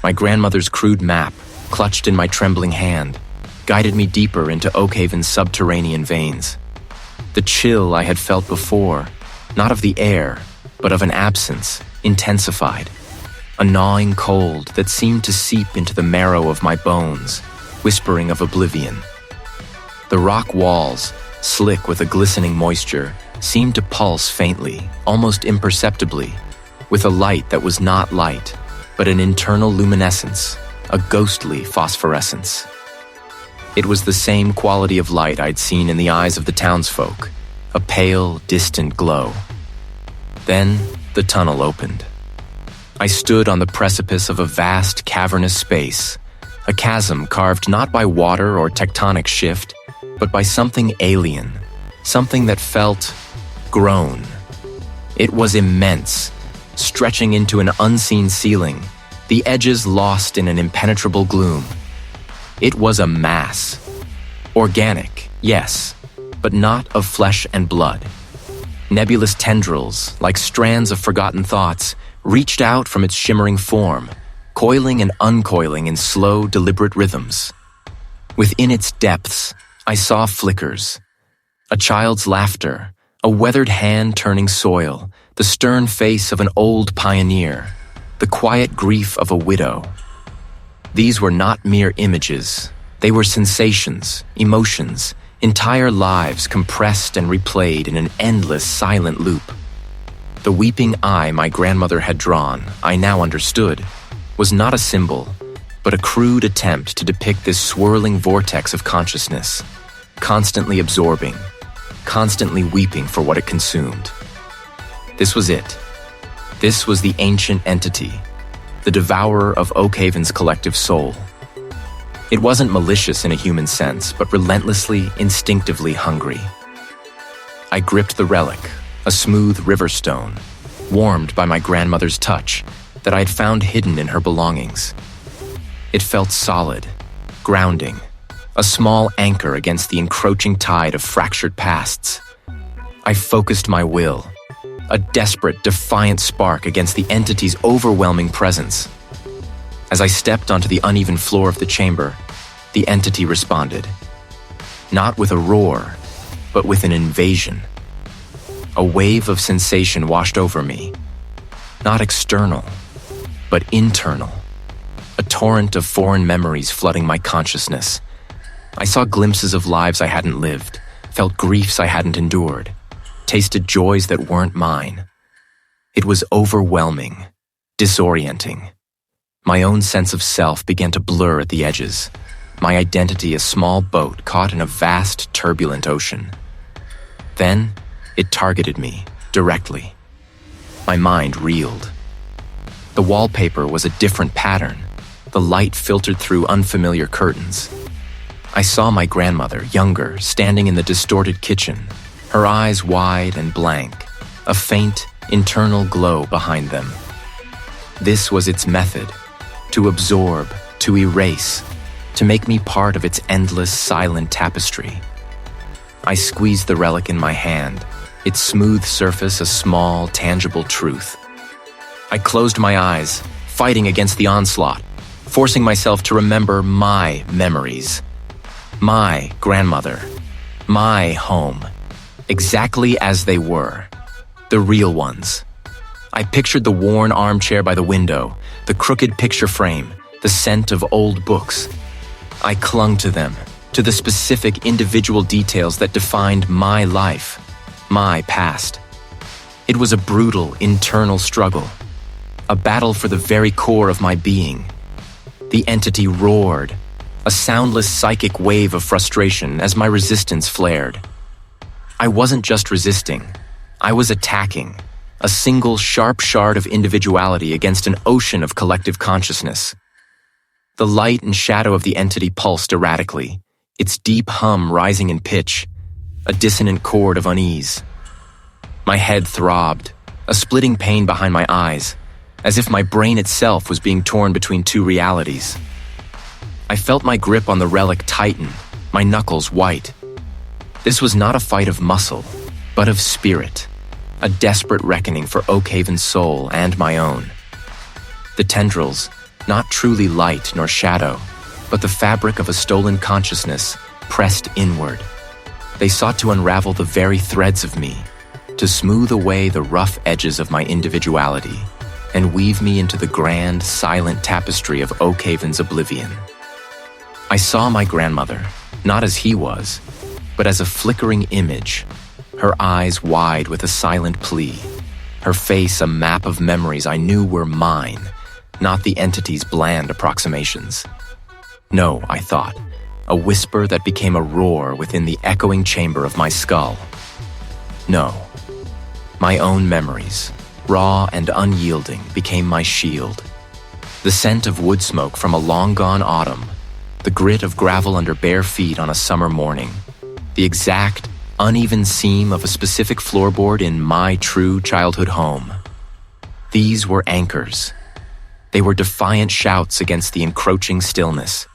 My grandmother's crude map, clutched in my trembling hand, guided me deeper into Oakhaven's subterranean veins. The chill I had felt before, not of the air, but of an absence, intensified. A gnawing cold that seemed to seep into the marrow of my bones, whispering of oblivion. The rock walls, slick with a glistening moisture, seemed to pulse faintly, almost imperceptibly, with a light that was not light, but an internal luminescence, a ghostly phosphorescence. It was the same quality of light I'd seen in the eyes of the townsfolk, a pale, distant glow. Then the tunnel opened. I stood on the precipice of a vast, cavernous space, a chasm carved not by water or tectonic shift, but by something alien, something that felt grown. It was immense, stretching into an unseen ceiling, the edges lost in an impenetrable gloom. It was a mass. Organic, yes, but not of flesh and blood. Nebulous tendrils, like strands of forgotten thoughts, reached out from its shimmering form, coiling and uncoiling in slow, deliberate rhythms. Within its depths, I saw flickers. A child's laughter, a weathered hand turning soil, the stern face of an old pioneer, the quiet grief of a widow. These were not mere images. They were sensations, emotions, entire lives compressed and replayed in an endless, silent loop. The weeping eye my grandmother had drawn, I now understood, was not a symbol, but a crude attempt to depict this swirling vortex of consciousness, constantly absorbing, constantly weeping for what it consumed. This was it. This was the ancient entity, the devourer of Oakhaven's collective soul. It wasn't malicious in a human sense, but relentlessly, instinctively hungry. I gripped the relic, a smooth river stone, warmed by my grandmother's touch, that I had found hidden in her belongings. It felt solid, grounding, a small anchor against the encroaching tide of fractured pasts. I focused my will, a desperate, defiant spark against the entity's overwhelming presence. As I stepped onto the uneven floor of the chamber, the entity responded. Not with a roar, but with an invasion. A wave of sensation washed over me. Not external, but internal. A torrent of foreign memories flooding my consciousness. I saw glimpses of lives I hadn't lived, felt griefs I hadn't endured, tasted joys that weren't mine. It was overwhelming, disorienting. My own sense of self began to blur at the edges, my identity a small boat caught in a vast, turbulent ocean. Then, it targeted me, directly. My mind reeled. The wallpaper was a different pattern. The light filtered through unfamiliar curtains. I saw my grandmother, younger, standing in the distorted kitchen, her eyes wide and blank, a faint, internal glow behind them. This was its method, to absorb, to erase, to make me part of its endless, silent tapestry. I squeezed the relic in my hand, its smooth surface a small, tangible truth. I closed my eyes, fighting against the onslaught, forcing myself to remember my memories. My grandmother, my home, exactly as they were, the real ones. I pictured the worn armchair by the window, the crooked picture frame, the scent of old books. I clung to them, to the specific individual details that defined my life, my past. It was a brutal internal struggle. a battle for the very core of my being. The entity roared, a soundless psychic wave of frustration as my resistance flared. I wasn't just resisting, I was attacking, a single sharp shard of individuality against an ocean of collective consciousness. The light and shadow of the entity pulsed erratically, its deep hum rising in pitch, a dissonant chord of unease. My head throbbed, a splitting pain behind my eyes, as if my brain itself was being torn between two realities. I felt my grip on the relic tighten, my knuckles white. This was not a fight of muscle, but of spirit, a desperate reckoning for Oakhaven's soul and my own. The tendrils, not truly light nor shadow, but the fabric of a stolen consciousness, pressed inward. They sought to unravel the very threads of me, to smooth away the rough edges of my individuality, and weave me into the grand, silent tapestry of Oakhaven's oblivion. I saw my grandmother, not as he was, but as a flickering image, her eyes wide with a silent plea, her face a map of memories I knew were mine, not the entity's bland approximations. No, I thought, a whisper that became a roar within the echoing chamber of my skull. No, my own memories, raw and unyielding, became my shield. The scent of wood smoke from a long-gone autumn, the grit of gravel under bare feet on a summer morning, the exact, uneven seam of a specific floorboard in my true childhood home. These were anchors. They were defiant shouts against the encroaching stillness.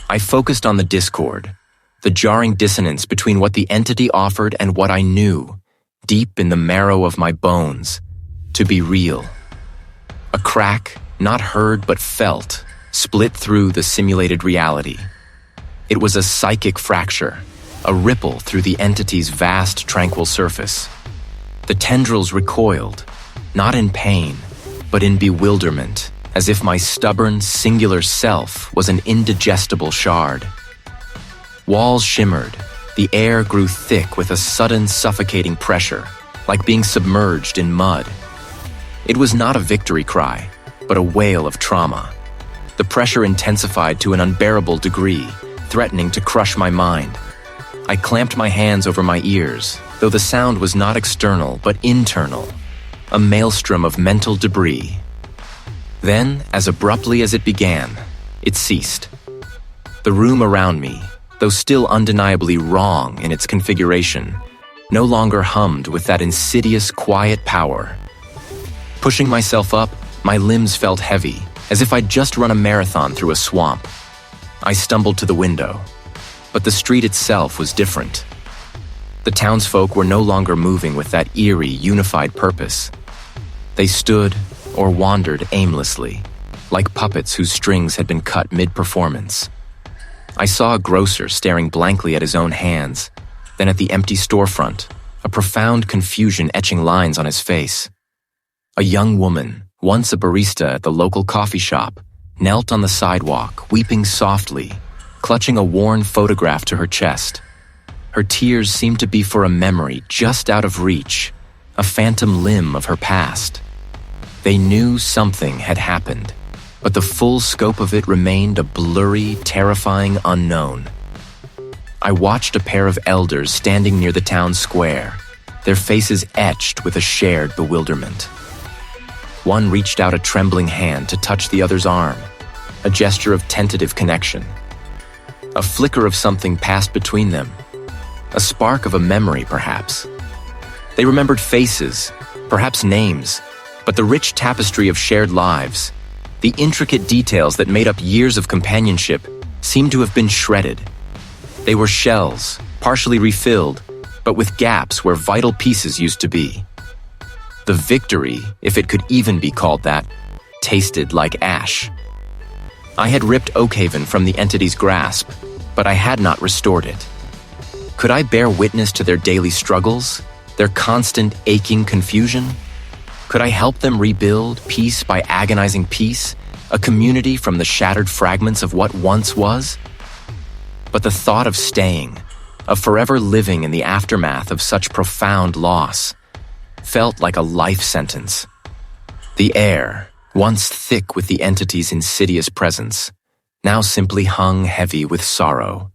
I focused on the discord, the jarring dissonance between what the entity offered and what I knew, deep in the marrow of my bones, to be real. A crack, not heard but felt, split through the simulated reality. It was a psychic fracture, a ripple through the entity's vast, tranquil surface. The tendrils recoiled, not in pain, but in bewilderment, as if my stubborn, singular self was an indigestible shard. Walls shimmered, the air grew thick with a sudden suffocating pressure, like being submerged in mud. It was not a victory cry, but a wail of trauma. The pressure intensified to an unbearable degree, threatening to crush my mind. I clamped my hands over my ears, though the sound was not external but internal, a maelstrom of mental debris. Then, as abruptly as it began, it ceased. The room around me, though still undeniably wrong in its configuration, no longer hummed with that insidious, quiet power. Pushing myself up, my limbs felt heavy, as if I'd just run a marathon through a swamp. I stumbled to the window, but the street itself was different. The townsfolk were no longer moving with that eerie, unified purpose. They stood or wandered aimlessly, like puppets whose strings had been cut mid-performance. I saw a grocer staring blankly at his own hands, then at the empty storefront, a profound confusion etching lines on his face. A young woman, once a barista at the local coffee shop, knelt on the sidewalk, weeping softly, clutching a worn photograph to her chest. Her tears seemed to be for a memory just out of reach, a phantom limb of her past. They knew something had happened, but the full scope of it remained a blurry, terrifying unknown. I watched a pair of elders standing near the town square, their faces etched with a shared bewilderment. One reached out a trembling hand to touch the other's arm, a gesture of tentative connection. A flicker of something passed between them, a spark of a memory, perhaps. They remembered faces, perhaps names, but the rich tapestry of shared lives, the intricate details that made up years of companionship, seemed to have been shredded. They were shells, partially refilled, but with gaps where vital pieces used to be. The victory, if it could even be called that, tasted like ash. I had ripped Oakhaven from the entity's grasp, but I had not restored it. Could I bear witness to their daily struggles, their constant aching confusion? Could I help them rebuild, piece by agonizing piece, a community from the shattered fragments of what once was? But the thought of staying, of forever living in the aftermath of such profound loss, felt like a life sentence. The air, once thick with the entity's insidious presence, now simply hung heavy with sorrow.